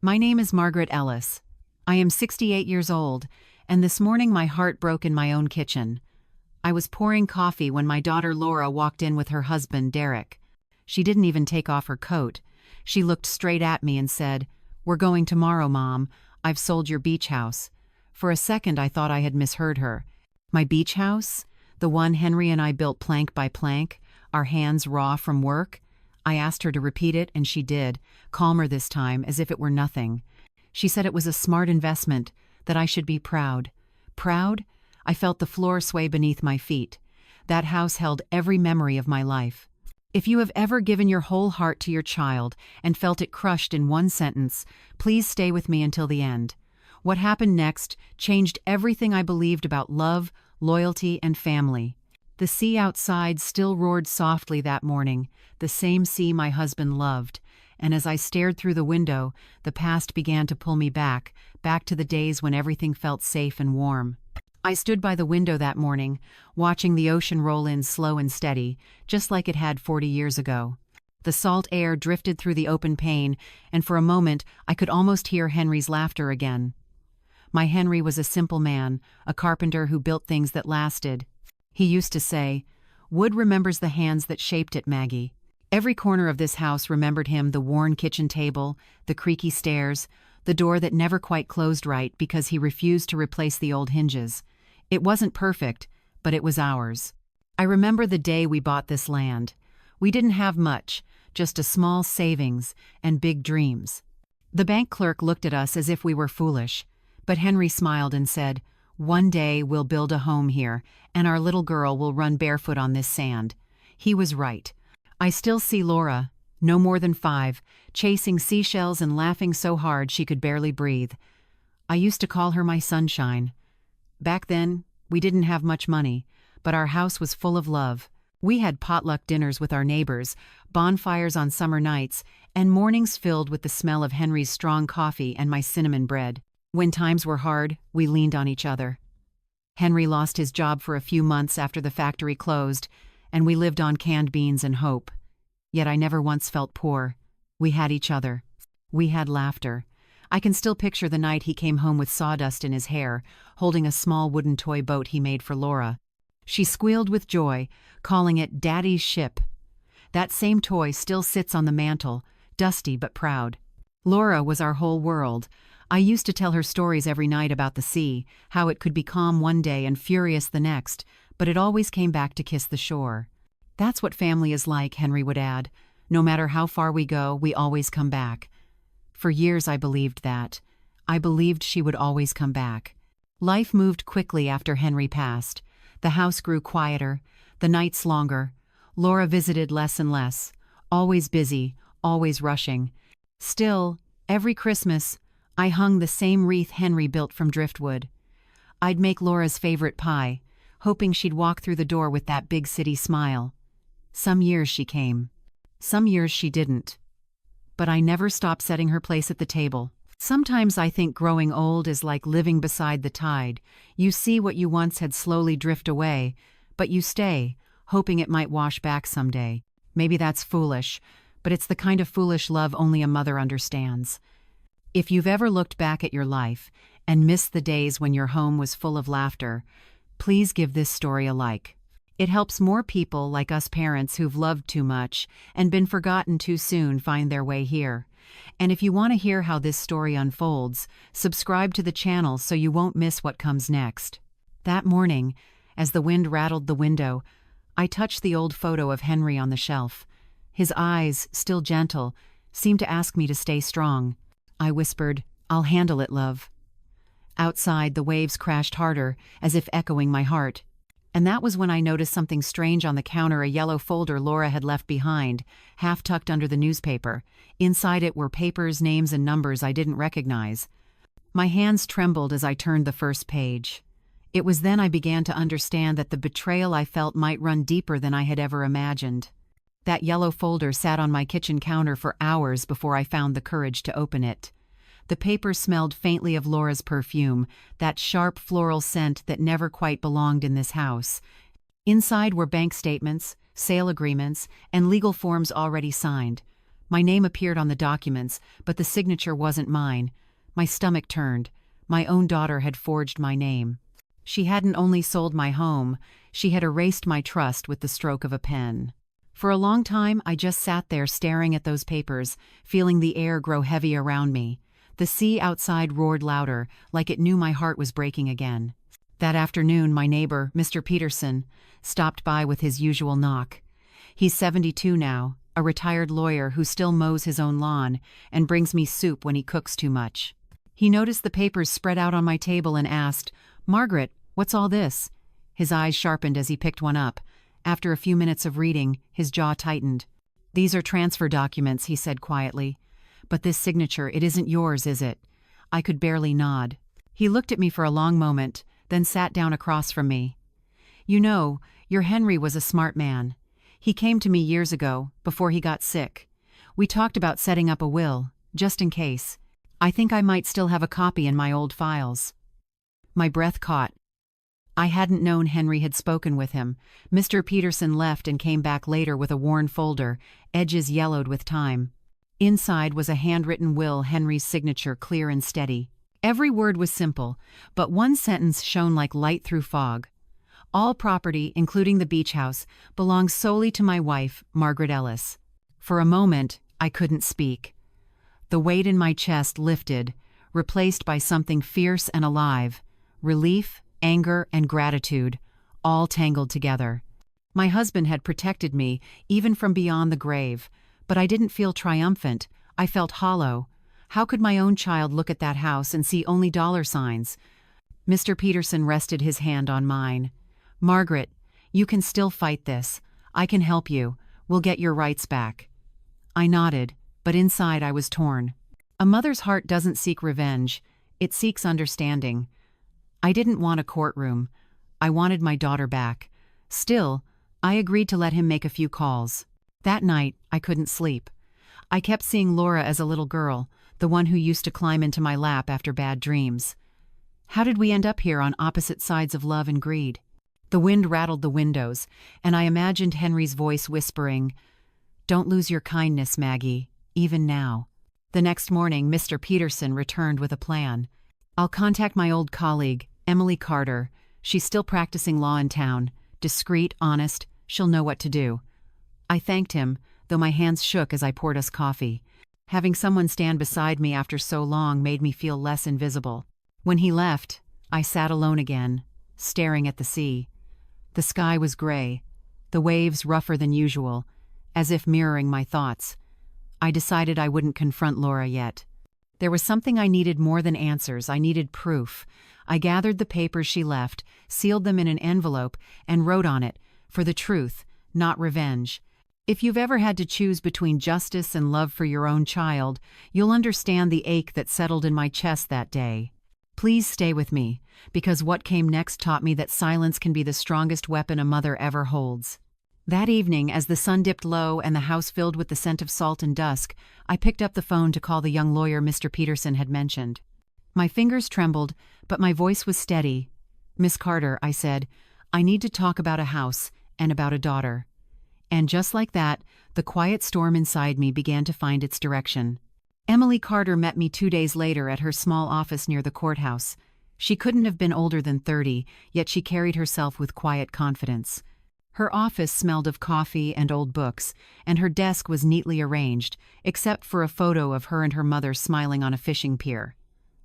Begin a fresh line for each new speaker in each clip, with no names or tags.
My name is Margaret Ellis. I am 68 years old, and this morning my heart broke in my own kitchen. I was pouring coffee when my daughter Laura walked in with her husband, Derek. She didn't even take off her coat. She looked straight at me and said, "We're going tomorrow, Mom. I've sold your beach house." For a second I thought I had misheard her. My beach house? The one Henry and I built plank by plank, our hands raw from work? I asked her to repeat it, and she did, calmer this time, as if it were nothing. She said it was a smart investment, that I should be proud. Proud? I felt the floor sway beneath my feet. That house held every memory of my life. If you have ever given your whole heart to your child and felt it crushed in one sentence, please stay with me until the end. What happened next changed everything I believed about love, loyalty, and family. The sea outside still roared softly that morning, the same sea my husband loved, and as I stared through the window, the past began to pull me back to the days when everything felt safe and warm. I stood by the window that morning, watching the ocean roll in slow and steady, just like it had 40 years ago. The salt air drifted through the open pane, and for a moment I could almost hear Henry's laughter again. My Henry was a simple man, a carpenter who built things that lasted. He used to say, "Wood remembers the hands that shaped it, Maggie." Every corner of this house remembered him: the worn kitchen table, the creaky stairs, the door that never quite closed right because he refused to replace the old hinges. It wasn't perfect, but it was ours. I remember the day we bought this land. We didn't have much, just a small savings and big dreams. The bank clerk looked at us as if we were foolish, but Henry smiled and said, "One day we'll build a home here, and our little girl will run barefoot on this sand." He was right. I still see Laura, no more than 5, chasing seashells and laughing so hard she could barely breathe. I used to call her my sunshine. Back then, we didn't have much money, but our house was full of love. We had potluck dinners with our neighbors, bonfires on summer nights, and mornings filled with the smell of Henry's strong coffee and my cinnamon bread. When times were hard, we leaned on each other. Henry lost his job for a few months after the factory closed, and we lived on canned beans and hope. Yet I never once felt poor. We had each other. We had laughter. I can still picture the night he came home with sawdust in his hair, holding a small wooden toy boat he made for Laura. She squealed with joy, calling it Daddy's ship. That same toy still sits on the mantel, dusty but proud. Laura was our whole world. I used to tell her stories every night about the sea, how it could be calm one day and furious the next, but it always came back to kiss the shore. "That's what family is like," Henry would add. "No matter how far we go, we always come back." For years I believed that. I believed she would always come back. Life moved quickly after Henry passed. The house grew quieter, the nights longer. Laura visited less and less, always busy, always rushing. Still, every Christmas, I hung the same wreath Henry built from driftwood. I'd make Laura's favorite pie, hoping she'd walk through the door with that big city smile. Some years she came. Some years she didn't. But I never stopped setting her place at the table. Sometimes I think growing old is like living beside the tide. You see what you once had slowly drift away, but you stay, hoping it might wash back someday. Maybe that's foolish, but it's the kind of foolish love only a mother understands. If you've ever looked back at your life and missed the days when your home was full of laughter, please give this story a like. It helps more people like us parents who've loved too much and been forgotten too soon find their way here. And if you want to hear how this story unfolds, subscribe to the channel so you won't miss what comes next. That morning, as the wind rattled the window, I touched the old photo of Henry on the shelf. His eyes, still gentle, seemed to ask me to stay strong. I whispered, "I'll handle it, love." Outside, the waves crashed harder, as if echoing my heart. And that was when I noticed something strange on the counter, a yellow folder Laura had left behind, half tucked under the newspaper. Inside it were papers, names, and numbers I didn't recognize. My hands trembled as I turned the first page. It was then I began to understand that the betrayal I felt might run deeper than I had ever imagined. That yellow folder sat on my kitchen counter for hours before I found the courage to open it. The paper smelled faintly of Laura's perfume, that sharp floral scent that never quite belonged in this house. Inside were bank statements, sale agreements, and legal forms already signed. My name appeared on the documents, but the signature wasn't mine. My stomach turned. My own daughter had forged my name. She hadn't only sold my home, she had erased my trust with the stroke of a pen. For a long time, I just sat there staring at those papers, feeling the air grow heavy around me. The sea outside roared louder, like it knew my heart was breaking again. That afternoon, my neighbor, Mr. Peterson, stopped by with his usual knock. He's 72 now, a retired lawyer who still mows his own lawn and brings me soup when he cooks too much. He noticed the papers spread out on my table and asked, "Margaret, what's all this?" His eyes sharpened as he picked one up. After a few minutes of reading, his jaw tightened. "These are transfer documents," he said quietly. "But this signature, it isn't yours, is it?" I could barely nod. He looked at me for a long moment, then sat down across from me. "You know, your Henry was a smart man. He came to me years ago, before he got sick. We talked about setting up a will, just in case. I think I might still have a copy in my old files." My breath caught. I hadn't known Henry had spoken with him. Mr. Peterson left and came back later with a worn folder, edges yellowed with time. Inside was a handwritten will, Henry's signature clear and steady. Every word was simple, but one sentence shone like light through fog. "All property, including the beach house, belongs solely to my wife, Margaret Ellis." For a moment, I couldn't speak. The weight in my chest lifted, replaced by something fierce and alive. Relief, anger, and gratitude, all tangled together. My husband had protected me, even from beyond the grave, but I didn't feel triumphant. I felt hollow. How could my own child look at that house and see only dollar signs? Mr. Peterson rested his hand on mine. "Margaret, you can still fight this. I can help you. We'll get your rights back." I nodded, but inside I was torn. A mother's heart doesn't seek revenge. It seeks understanding. I didn't want a courtroom. I wanted my daughter back. Still, I agreed to let him make a few calls. That night, I couldn't sleep. I kept seeing Laura as a little girl, the one who used to climb into my lap after bad dreams. How did we end up here on opposite sides of love and greed? The wind rattled the windows, and I imagined Henry's voice whispering, "Don't lose your kindness, Maggie, even now." The next morning, Mr. Peterson returned with a plan. "I'll contact my old colleague, Emily Carter. She's still practicing law in town. Discreet, honest, she'll know what to do." I thanked him, though my hands shook as I poured us coffee. Having someone stand beside me after so long made me feel less invisible. When he left, I sat alone again, staring at the sea. The sky was gray, the waves rougher than usual, as if mirroring my thoughts. I decided I wouldn't confront Laura yet. There was something I needed more than answers. I needed proof. I gathered the papers she left, sealed them in an envelope, and wrote on it, "For the truth, not revenge." If you've ever had to choose between justice and love for your own child, you'll understand the ache that settled in my chest that day. Please stay with me, because what came next taught me that silence can be the strongest weapon a mother ever holds. That evening, as the sun dipped low and the house filled with the scent of salt and dusk, I picked up the phone to call the young lawyer Mr. Peterson had mentioned. My fingers trembled, but my voice was steady. "Miss Carter," I said, "I need to talk about a house and about a daughter." And just like that, the quiet storm inside me began to find its direction. Emily Carter met me 2 days later at her small office near the courthouse. She couldn't have been older than 30, yet she carried herself with quiet confidence. Her office smelled of coffee and old books, and her desk was neatly arranged, except for a photo of her and her mother smiling on a fishing pier.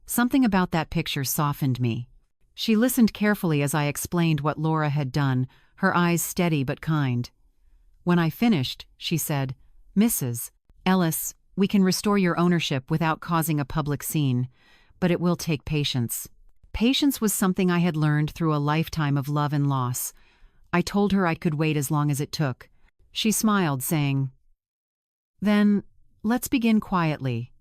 Something about that picture softened me. She listened carefully as I explained what Laura had done, her eyes steady but kind. When I finished, she said, "Mrs. Ellis, we can restore your ownership without causing a public scene, but it will take patience." Patience was something I had learned through a lifetime of love and loss. I told her I could wait as long as it took. She smiled, saying, "Then, let's begin quietly."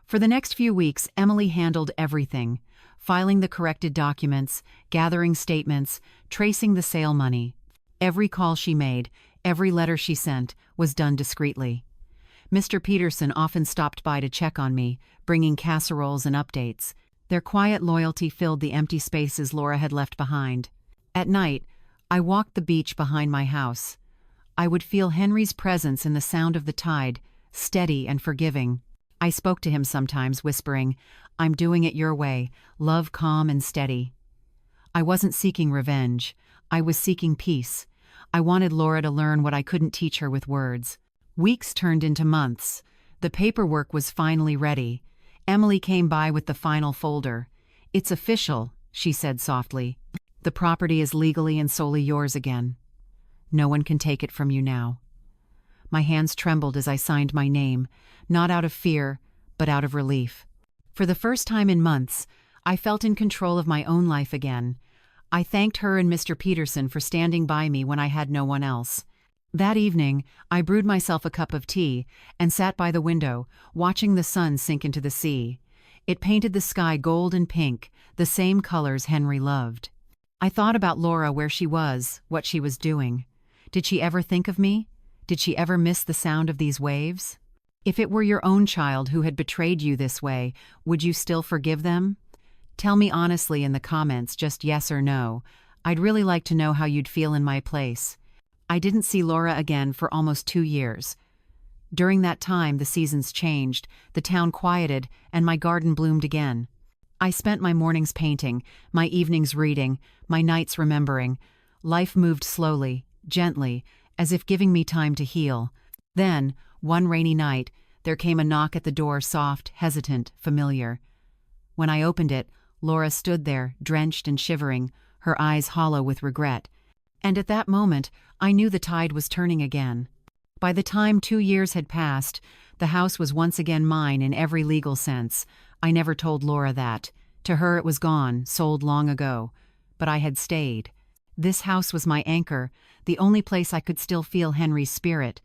For the next few weeks, Emily handled everything, filing the corrected documents, gathering statements, tracing the sale money. Every call she made, every letter she sent, was done discreetly. Mr. Peterson often stopped by to check on me, bringing casseroles and updates. Their quiet loyalty filled the empty spaces Laura had left behind. At night, I walked the beach behind my house. I would feel Henry's presence in the sound of the tide, steady and forgiving. I spoke to him sometimes, whispering, "I'm doing it your way, love calm and steady." I wasn't seeking revenge. I was seeking peace. I wanted Laura to learn what I couldn't teach her with words. Weeks turned into months. The paperwork was finally ready. Emily came by with the final folder. "It's official," she said softly. "The property is legally and solely yours again. No one can take it from you now." My hands trembled as I signed my name, not out of fear, but out of relief. For the first time in months, I felt in control of my own life again. I thanked her and Mr. Peterson for standing by me when I had no one else. That evening, I brewed myself a cup of tea and sat by the window, watching the sun sink into the sea. It painted the sky gold and pink, the same colors Henry loved. I thought about Laura, where she was, what she was doing. Did she ever think of me? Did she ever miss the sound of these waves? If it were your own child who had betrayed you this way, would you still forgive them? Tell me honestly in the comments, just yes or no. I'd really like to know how you'd feel in my place. I didn't see Laura again for almost 2 years. During that time, the seasons changed, the town quieted, and my garden bloomed again. I spent my mornings painting, my evenings reading, my nights remembering. Life moved slowly, gently, as if giving me time to heal. Then, one rainy night, there came a knock at the door, soft, hesitant, familiar. When I opened it, Laura stood there, drenched and shivering, her eyes hollow with regret. And at that moment, I knew the tide was turning again. By the time 2 years had passed, the house was once again mine in every legal sense. I never told Laura that. To her it was gone, sold long ago. But I had stayed. This house was my anchor, the only place I could still feel Henry's spirit.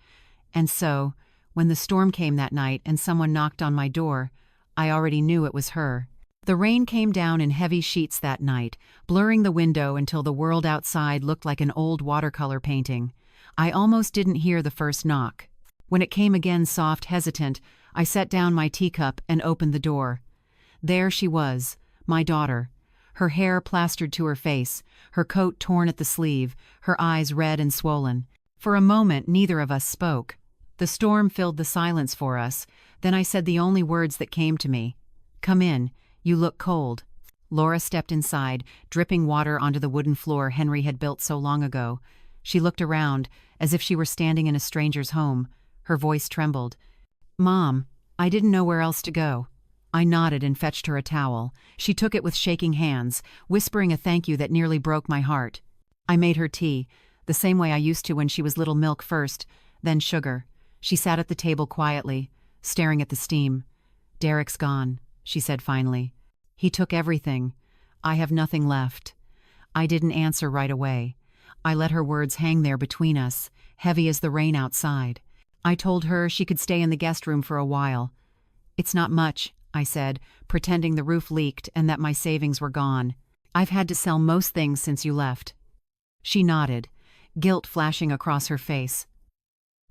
And so, when the storm came that night and someone knocked on my door, I already knew it was her. The rain came down in heavy sheets that night, blurring the window until the world outside looked like an old watercolor painting. I almost didn't hear the first knock. When it came again, soft, hesitant, I set down my teacup and opened the door. There she was, my daughter. Her hair plastered to her face, her coat torn at the sleeve, her eyes red and swollen. For a moment, neither of us spoke. The storm filled the silence for us. Then I said the only words that came to me. "Come in. You look cold." Laura stepped inside, dripping water onto the wooden floor Henry had built so long ago. She looked around, as if she were standing in a stranger's home. Her voice trembled. "Mom, I didn't know where else to go." I nodded and fetched her a towel. She took it with shaking hands, whispering a thank you that nearly broke my heart. I made her tea, the same way I used to when she was little, milk first, then sugar. She sat at the table quietly, staring at the steam. "Derek's gone," she said finally. "He took everything. I have nothing left." I didn't answer right away. I let her words hang there between us, heavy as the rain outside. I told her she could stay in the guest room for a while. "It's not much," I said, pretending the roof leaked and that my savings were gone. "I've had to sell most things since you left." She nodded, guilt flashing across her face.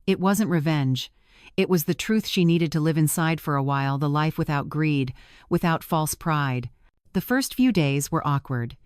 It wasn't revenge. It was the truth she needed to live inside for a while, the life without greed, without false pride. The first few days were awkward.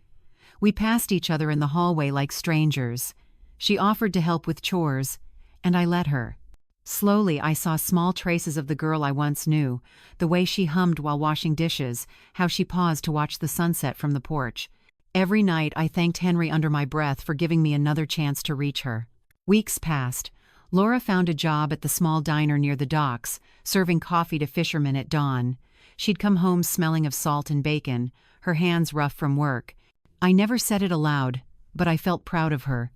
We passed each other in the hallway like strangers. She offered to help with chores, and I let her. Slowly, I saw small traces of the girl I once knew, the way she hummed while washing dishes, how she paused to watch the sunset from the porch. Every night, I thanked Henry under my breath for giving me another chance to reach her. Weeks passed. Laura found a job at the small diner near the docks, serving coffee to fishermen at dawn. She'd come home smelling of salt and bacon, her hands rough from work. I never said it aloud, but I felt proud of her.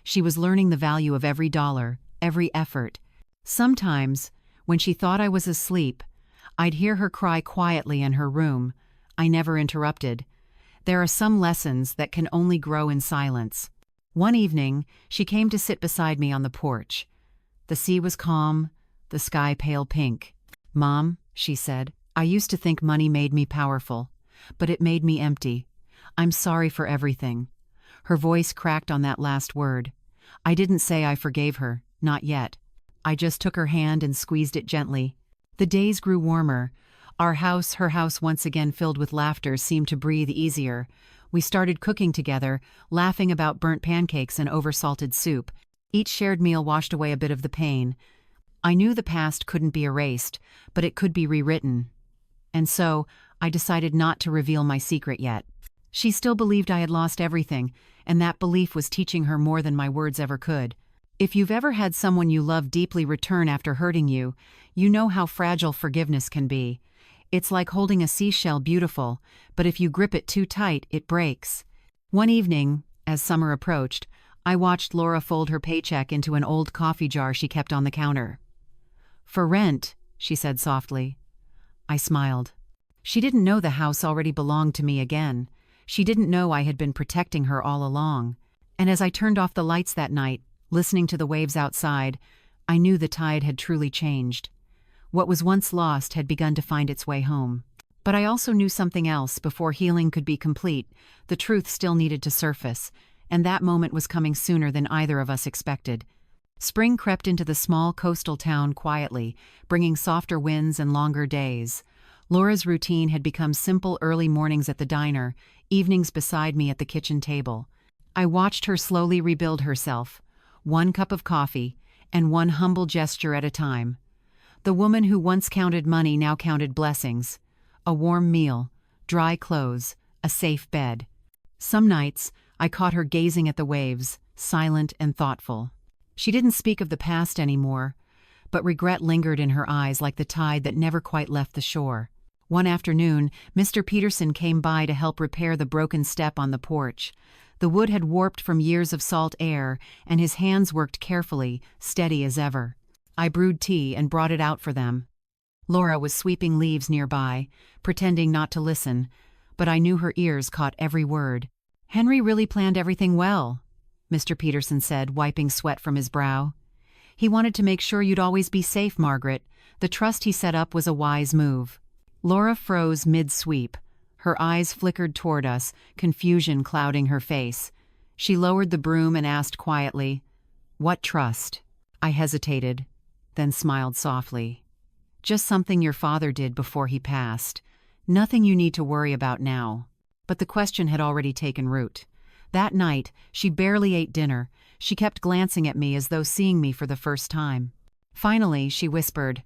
She was learning the value of every dollar, every effort. Sometimes, when she thought I was asleep, I'd hear her cry quietly in her room. I never interrupted. There are some lessons that can only grow in silence. One evening, she came to sit beside me on the porch. The sea was calm, the sky pale pink. "Mom," she said, "I used to think money made me powerful, but it made me empty. I'm sorry for everything." Her voice cracked on that last word. I didn't say I forgave her, not yet. I just took her hand and squeezed it gently. The days grew warmer. Our house, her house once again filled with laughter, seemed to breathe easier. We started cooking together, laughing about burnt pancakes and oversalted soup. Each shared meal washed away a bit of the pain. I knew the past couldn't be erased, but it could be rewritten. And so, I decided not to reveal my secret yet. She still believed I had lost everything, and that belief was teaching her more than my words ever could. If you've ever had someone you love deeply return after hurting you, you know how fragile forgiveness can be. It's like holding a seashell beautiful, but if you grip it too tight, it breaks. One evening, as summer approached, I watched Laura fold her paycheck into an old coffee jar she kept on the counter. "For rent," she said softly. I smiled. She didn't know the house already belonged to me again. She didn't know I had been protecting her all along. And as I turned off the lights that night, listening to the waves outside, I knew the tide had truly changed. What was once lost had begun to find its way home. But I also knew something else. Before healing could be complete, the truth still needed to surface, and that moment was coming sooner than either of us expected. Spring crept into the small coastal town quietly, bringing softer winds and longer days. Laura's routine had become simple: early mornings at the diner, evenings beside me at the kitchen table. I watched her slowly rebuild herself, one cup of coffee, and one humble gesture at a time. The woman who once counted money now counted blessings: a warm meal, dry clothes, a safe bed. Some nights, I caught her gazing at the waves, silent and thoughtful. She didn't speak of the past anymore, but regret lingered in her eyes like the tide that never quite left the shore. One afternoon, Mr. Peterson came by to help repair the broken step on the porch. The wood had warped from years of salt air, and his hands worked carefully, steady as ever. I brewed tea and brought it out for them. Laura was sweeping leaves nearby, pretending not to listen, but I knew her ears caught every word. "Henry really planned everything well," Mr. Peterson said, wiping sweat from his brow. "He wanted to make sure you'd always be safe, Margaret. The trust he set up was a wise move." Laura froze mid-sweep. Her eyes flickered toward us, confusion clouding her face. She lowered the broom and asked quietly, "What trust?" I hesitated, then smiled softly. "Just something your father did before he passed. Nothing you need to worry about now." But the question had already taken root. That night, she barely ate dinner. She kept glancing at me as though seeing me for the first time. Finally, she whispered,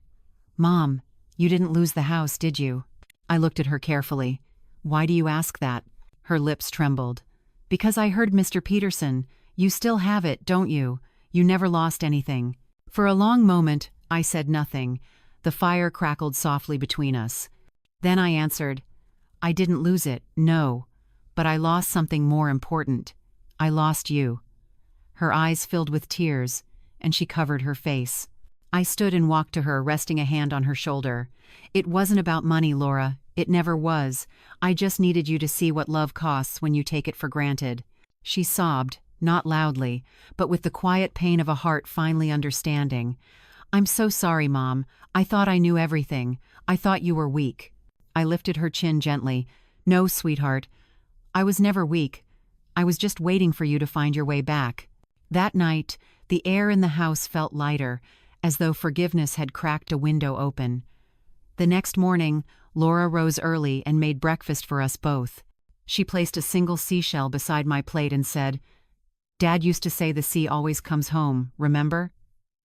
"Mom, you didn't lose the house, did you?" I looked at her carefully. "Why do you ask that?" Her lips trembled. "Because I heard Mr. Peterson. You still have it, don't you? You never lost anything." For a long moment, I said nothing. The fire crackled softly between us. Then I answered, "I didn't lose it, no. But I lost something more important. I lost you." Her eyes filled with tears, and she covered her face. I stood and walked to her, resting a hand on her shoulder. "It wasn't about money, Laura. It never was. I just needed you to see what love costs when you take it for granted." She sobbed, not loudly, but with the quiet pain of a heart finally understanding. "I'm so sorry, Mom. I thought I knew everything. I thought you were weak." I lifted her chin gently. "No, sweetheart. I was never weak. I was just waiting for you to find your way back." That night, the air in the house felt lighter, as though forgiveness had cracked a window open. The next morning, Laura rose early and made breakfast for us both. She placed a single seashell beside my plate and said, "Dad used to say the sea always comes home, remember?"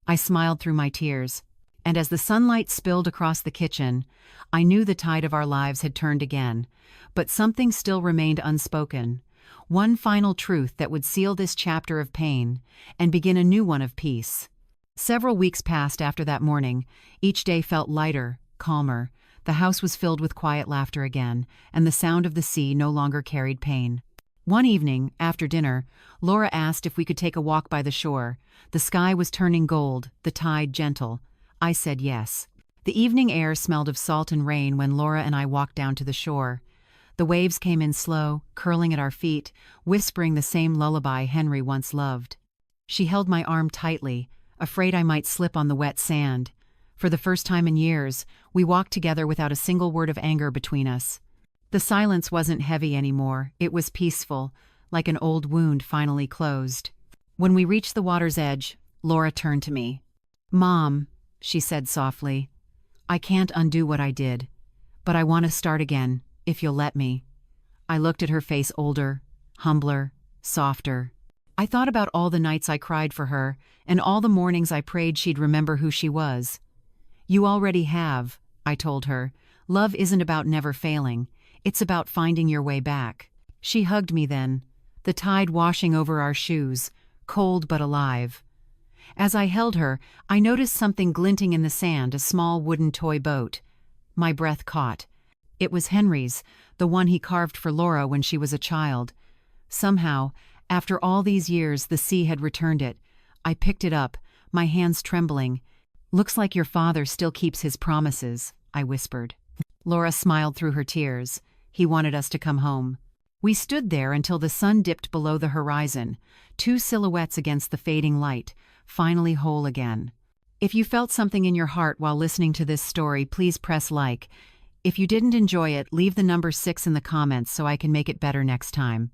I smiled through my tears, and as the sunlight spilled across the kitchen, I knew the tide of our lives had turned again, but something still remained unspoken. One final truth that would seal this chapter of pain and begin a new one of peace. Several weeks passed after that morning. Each day felt lighter, calmer. The house was filled with quiet laughter again, and the sound of the sea no longer carried pain. One evening, after dinner, Laura asked if we could take a walk by the shore. The sky was turning gold, the tide gentle. I said yes. The evening air smelled of salt and rain when Laura and I walked down to the shore. The waves came in slow, curling at our feet, whispering the same lullaby Henry once loved. She held my arm tightly, afraid I might slip on the wet sand. For the first time in years, we walked together without a single word of anger between us. The silence wasn't heavy anymore. It was peaceful, like an old wound finally closed. When we reached the water's edge, Laura turned to me. "Mom," she said softly, "I can't undo what I did, but I want to start again, if you'll let me." I looked at her face, older, humbler, softer. I thought about all the nights I cried for her, and all the mornings I prayed she'd remember who she was. You already have, I told her. Love isn't about never failing. It's about finding your way back. She hugged me then, the tide washing over our shoes, cold but alive. As I held her, I noticed something glinting in the sand, a small wooden toy boat. My breath caught. It was Henry's, the one he carved for Laura when she was a child. Somehow, after all these years, the sea had returned it. I picked it up, my hands trembling. "Looks like your father still keeps his promises," I whispered. Laura smiled through her tears. He wanted us to come home. We stood there until the sun dipped below the horizon, two silhouettes against the fading light, finally whole again. If you felt something in your heart while listening to this story, please press like. If you didn't enjoy it, leave the number 6 in the comments so I can make it better next time.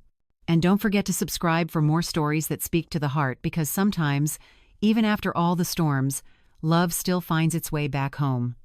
And don't forget to subscribe for more stories that speak to the heart, because sometimes, even after all the storms, love still finds its way back home.